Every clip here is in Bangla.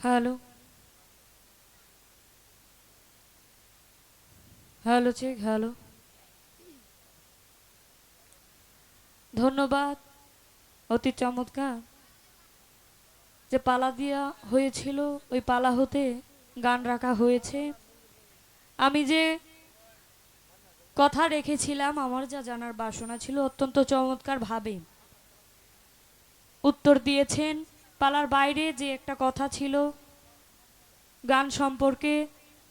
Hello hello check hello. ধন্যবাদ। অতি চমৎকার যে পালা দেওয়া হয়েছিল, ওই পালা হতে গান রাখা হয়েছে। আমি যে কথা রেখেছিলাম, আমার যা জানার বাসনা ছিল, অত্যন্ত চমৎকার ভাবে উত্তর দিয়েছেন। পালার বাইরে যে একটা কথা ছিল গান সম্পর্কে,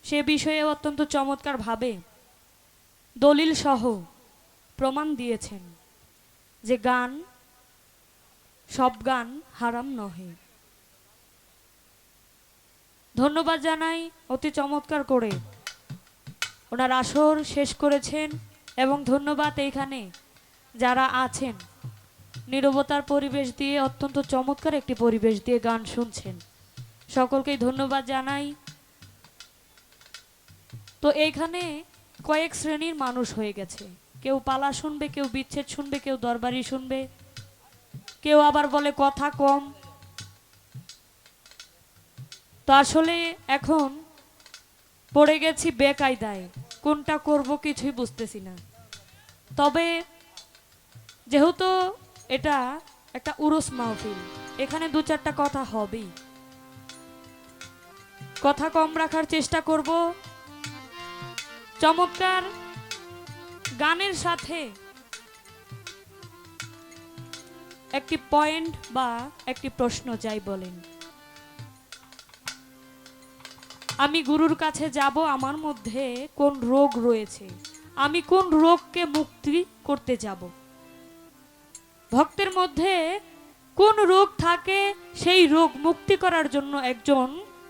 সে বিষয়ে অত্যন্ত চমৎকার ভাবে দলিল সহ প্রমাণ দিয়েছেন যে গান, সব গান হারাম নহে। ধন্যবাদ জানাই, অতি চমৎকার করে ওনার আসর শেষ করেছেন। এবং ধন্যবাদ এইখানে যারা আছেন, নীরবতার পরিবেশ দিয়ে, অত্যন্ত চমৎকার একটি পরিবেশ দিয়ে গান শুনছেন, সকলকেই ধন্যবাদ জানাই। তো এইখানে কয়েক শ্রেণীর মানুষ হয়ে গেছে, কেউ পালা শুনবে, কেউ বিচ্ছেদ শুনবে, কেউ দরবারি শুনবে, কেউ আবার বলে কথা কম। তো আসলে এখন পড়ে গেছি বেকায়দায়, কোনটা করব কিছুই বুঝতেছি না। তবে যেহেতু এটা একটা উরুস মাহফিল, এখানে দু চারটা কথা হবেই, কথা কম রাখার চেষ্টা করব। চমৎকার গানের সাথে একটি পয়েন্ট বা একটি প্রশ্ন যাই বলেন, আমি গুরুর কাছে যাব, আমার মধ্যে কোন রোগ রয়েছে, আমি কোন রোগকে মুক্তি করতে যাব, ভক্তের মধ্যে কোন রোগ থাকে, সেই রোগ মুক্তি করার জন্য একজন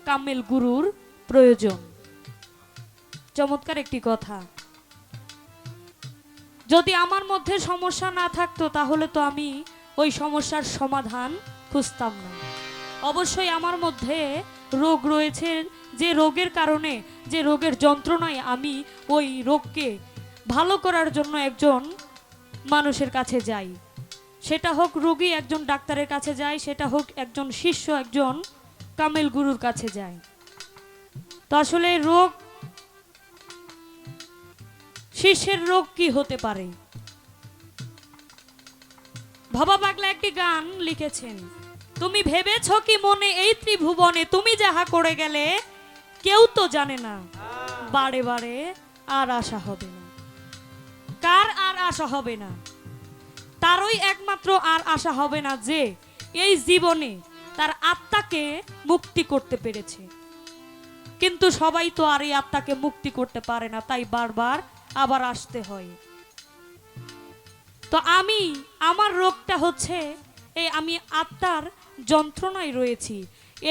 কামেল গুরুর প্রয়োজন। চমৎকার একটি কথা। যদি আমার মধ্যে সমস্যা না থাকতো, তাহলে তো আমি ওই সমস্যার সমাধান খুঁজতাম না। অবশ্যই আমার মধ্যে রোগ রয়েছে, যে রোগের কারণে, যে রোগের যন্ত্রণায় আমি ওই রোগকে ভালো করার জন্য একজন মানুষের কাছে যাই। সেটা হোক রোগী একজন ডাক্তারের কাছে যায়, সেটা হোক একজন শিষ্য একজন কামেল গুরুর কাছে যায়। তো আসলে রোগ, শিষ্যের রোগ কি হতে পারে? ভাবা পাগলা একটি গান লিখেছেন, তুমি ভেবেছ কি মনে এই ত্রিভুবনে, তুমি যাহা করে গেলে কেউ তো জানে না, বারে বারে আর আশা হবে না। কার আর আশা হবে না? তারই একমাত্র আর আশা হবে না যে এই জীবনে তার আত্মাকে মুক্তি করতে পেরেছে। কিন্তু সবাই তো আর এই আত্মাকে মুক্তি করতে পারে না, তাই বারবার আবার আসতে হয়। তো আমার রোগটা হচ্ছে এই, আমি আত্মার যন্ত্রণায় রয়েছি।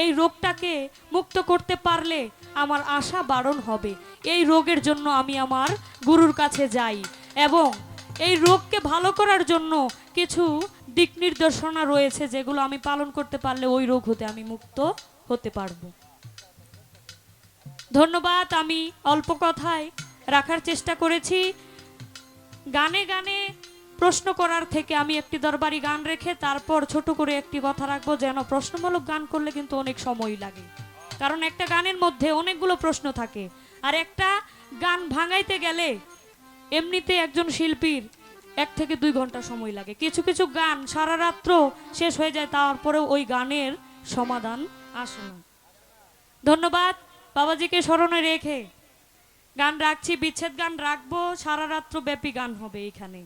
এই রোগটাকে মুক্ত করতে পারলে আমার আশা বাড়ন হবে। এই রোগের জন্য আমি আমার গুরুর কাছে যাই, এবং এই রোগকে ভালো করার জন্য কিছু দিক নির্দেশনা রয়েছে, যেগুলো আমি পালন করতে পারলে ওই রোগ হতে আমি মুক্ত হতে পারবো। ধন্যবাদ। আমি অল্প কথায় রাখার চেষ্টা করেছি। গানে গানে প্রশ্ন করার থেকে আমি একটি দরবারি গান রেখে তারপর ছোট করে একটি কথা রাখবো, যেন প্রশ্নমূলক গান করলে কিন্তু অনেক সময় লাগে, কারণ একটা গানের মধ্যে অনেকগুলো প্রশ্ন থাকে। আর একটা গান ভাঙাইতে গেলে এমনিতে একজন শিল্পীর 1 থেকে 2 ঘন্টা সময় লাগে। কিছু কিছু গান সারা রাত্র শেষ হয়ে যায়, তারপরেও ওই গানের সমাধান আসে না। ধন্যবাদ। বাবাজিকে স্মরণে রেখে গান রাখছি, বিচ্ছেদ গান রাখবো, সারা রাত্র ব্যাপী গান হবে, এখানে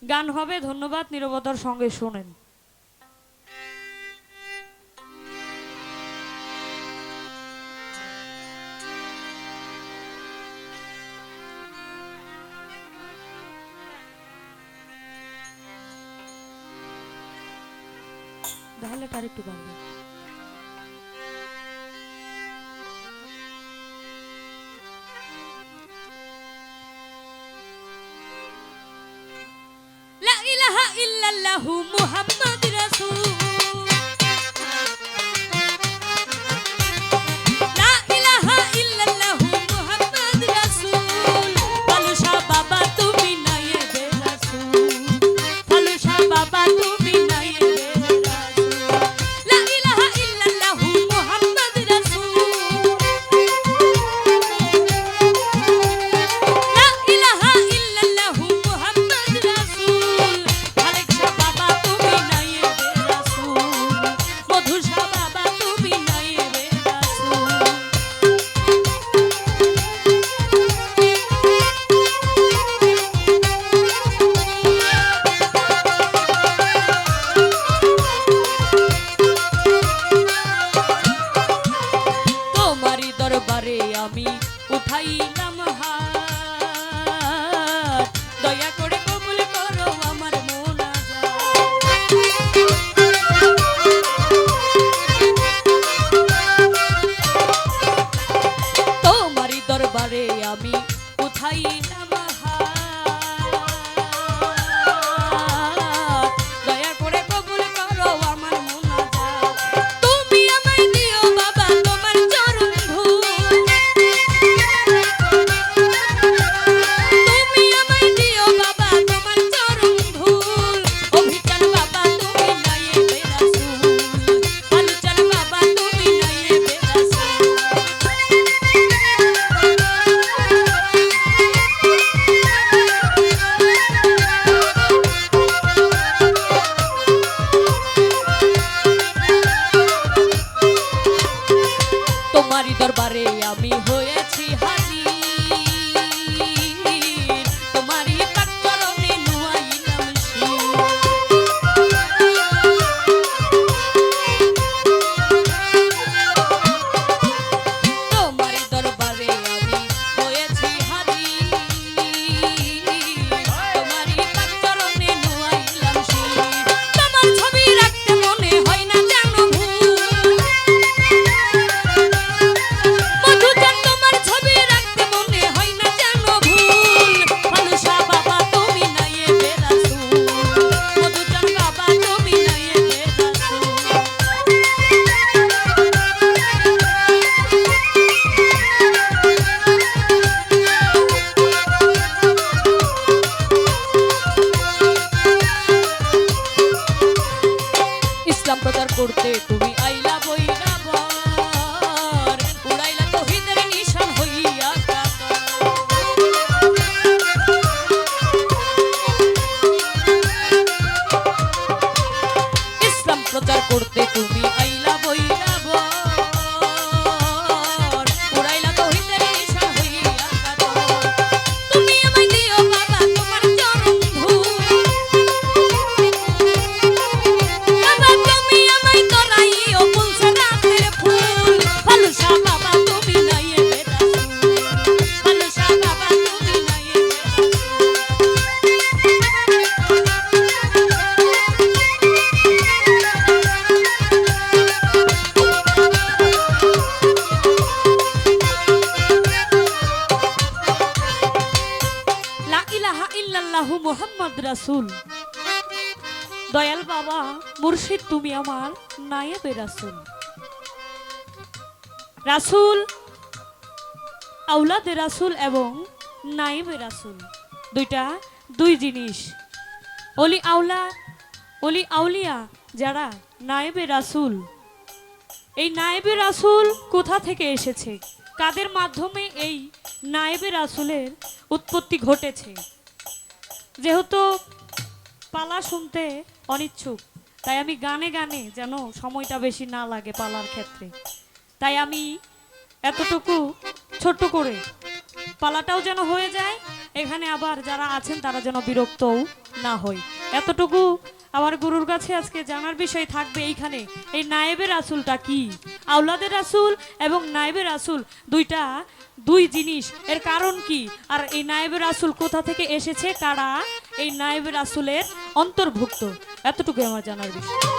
গান হবে। ধন্যবাদ, নীরবতার সঙ্গে শোনেন। তাহলে তার একটু গান লা ইলাহা ইল্লাল্লাহু মুহাম্মাদ রাসূল। বাবা তুমি নাই রে রাসূল, লা ইলাহা ইল্লাল্লাহু মুহাম্মাদ তোমারই দরবারে আমি হয়েছি হাজির, তোমারই পাক চরণে নুয়াইলাম শির। তোমারই দরবারে আমি হয়েছি হাজির, তোমারই পাক চরণে নুয়াইলাম শির। তোমার ছবি রাখতে মনে হয় না যেন ভুল, মধুজান তোমার ছবি রাখতে মনে হয় না যেন ভুল। ফালুসা বাবা তুমি নায়েবে রাসূল, মধুজান বাবা তুমি নায়েবে রাসূল। ইসলাম প্রচার করতে তুমি আইলা বৈরাবর, উড়াইলা তৌহিদের নিশান হইয়া কাতর। ইসলাম প্রচার করতে তুমি আইলা বৈরাবর, উড়াইলা তৌহিদের নিশান হইয়া কাতর। তুমি আমায় দিও বাবা তোমার চরণ ধূল, বাবা তুমি আমায় তোরাইও ফুলছে রাতের ফুল। ফালুসা বাবা তুমি নায়েবে রাসূল, ফালুসা বাবা তুমি নায়েবে রাসূল। লা ইলাহা ইল্লাল্লাহু মুহাম্মদ রাসূল। দয়াল বাবা মুর্শিদ তুমি আমার নায়েবে রাসূল। রাসূল, আওলাদে রাসূল এবং নায়েবে রাসূল দুই জিনিস। অলি আওলা, অলি আউলিয়া যারা নায়েবে রাসূল, এই নায়েবে রাসূল কোথা থেকে এসেছে, কাদের মাধ্যমে এই নায়েবে রাসূলের উৎপত্তি ঘটেছে? যেহেতু পালা শুনতে অনিচ্ছুক, তাই আমি গানে গানে যেন সময়টা বেশি না লাগে পালার ক্ষেত্রে, তাই আমি এতটুকু ছোট্ট করে পালাটাও যেন হয়ে যায়, এখানে আবার যারা আছেন তারা যেন বিরক্তও না হয়, এতটুকু আমার গুরুর কাছে আজকে জানার বিষয় থাকবে। এইখানে এই নায়েবে রাসূলটা কি, আওলাদের রাসূল এবং নায়েবে রাসূল দুই জিনিস, এর কারণ কি, আর এই নায়েবে রাসূল কোথা থেকে এসেছে, কারা এই নায়েবে রাসূলের অন্তর্ভুক্ত, এতটুকু আমার জানার বিষয়।